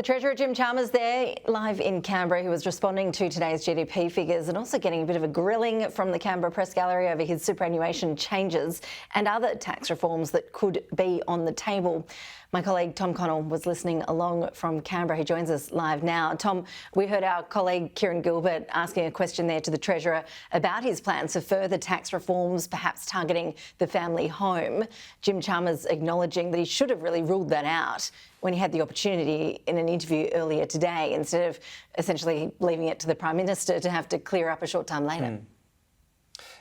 The Treasurer Jim Chalmers there, live in Canberra, who was responding to today's GDP figures and also getting a bit of a grilling from the Canberra Press Gallery over his superannuation changes and other tax reforms that could be on the table. My colleague Tom Connell was listening along from Canberra. He joins us live now. Tom, we heard our colleague Kieran Gilbert asking a question there to the Treasurer about his plans for further tax reforms, perhaps targeting the family home. Jim Chalmers acknowledging that he should have really ruled that out when he had the opportunity in an interview earlier today, instead of essentially leaving it to the Prime Minister to have to clear up a short time later.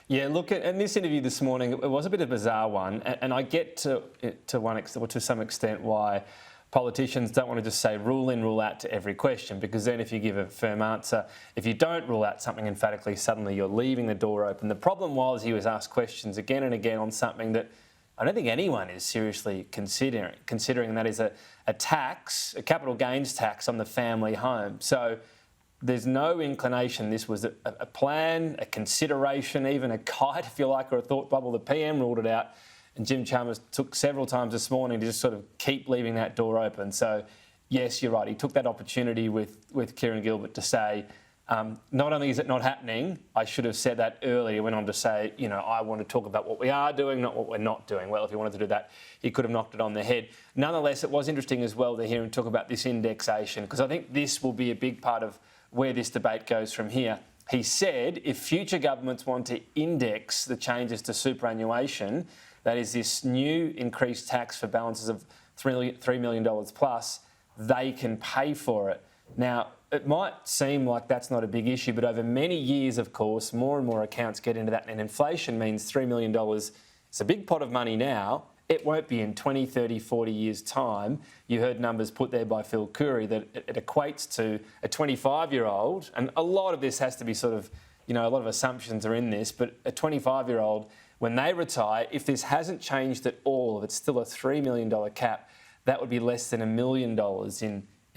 Yeah, look, in this interview this morning, it was a bit of a bizarre one, and I get to some extent why politicians don't want to just say rule in, rule out to every question, because then if you give a firm answer, if you don't rule out something emphatically, suddenly you're leaving the door open. The problem was he was asked questions again and again on something that I don't think anyone is seriously considering, and that is a tax, a capital gains tax on the family home. So there's no inclination this was a plan, a consideration, even a guide, if you like, or a thought bubble. The PM ruled it out, and Jim Chalmers took several times this morning to just sort of keep leaving that door open. So yes, you're right, he took that opportunity with Kieran Gilbert to say, not only is it not happening, I should have said that earlier. He went on to say, you know, I want to talk about what we are doing, not what we're not doing. Well, if he wanted to do that, he could have knocked it on the head. Nonetheless, it was interesting as well to hear him talk about this indexation, because I think this will be a big part of where this debate goes from here. He said if future governments want to index the changes to superannuation, that is this new increased tax for balances of $3 million plus, they can pay for it. Now, it might seem like that's not a big issue, but over many years, of course, more and more accounts get into that, and inflation means $3 million. It's a big pot of money now. It won't be in 20, 30, 40 years' time. You heard numbers put there by Phil Curry that it equates to a 25-year-old, and a lot of this has to be sort of, you know, a lot of assumptions are in this, but a 25-year-old, when they retire, if this hasn't changed at all, if it's still a $3 million cap, that would be less than $1 million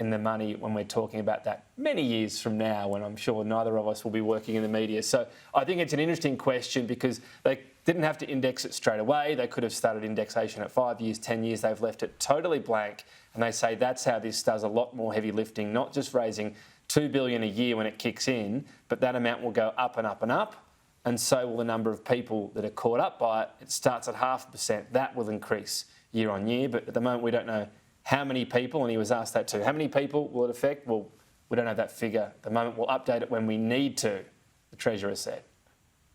in the money when we're talking about that many years from now, when I'm sure neither of us will be working in the media. So I think it's an interesting question, because they didn't have to index it straight away. They could have started indexation at 5 years, 10 years. They've left it totally blank, and they say that's how this does a lot more heavy lifting, not just raising $2 billion a year when it kicks in, but that amount will go up and up and up, and so will the number of people that are caught up by it. It starts at 0.5%. That will increase year on year, but at the moment we don't know how many people, and he was asked that too. How many people will it affect? Well, we don't have that figure at the moment. We'll update it when we need to, the Treasurer said.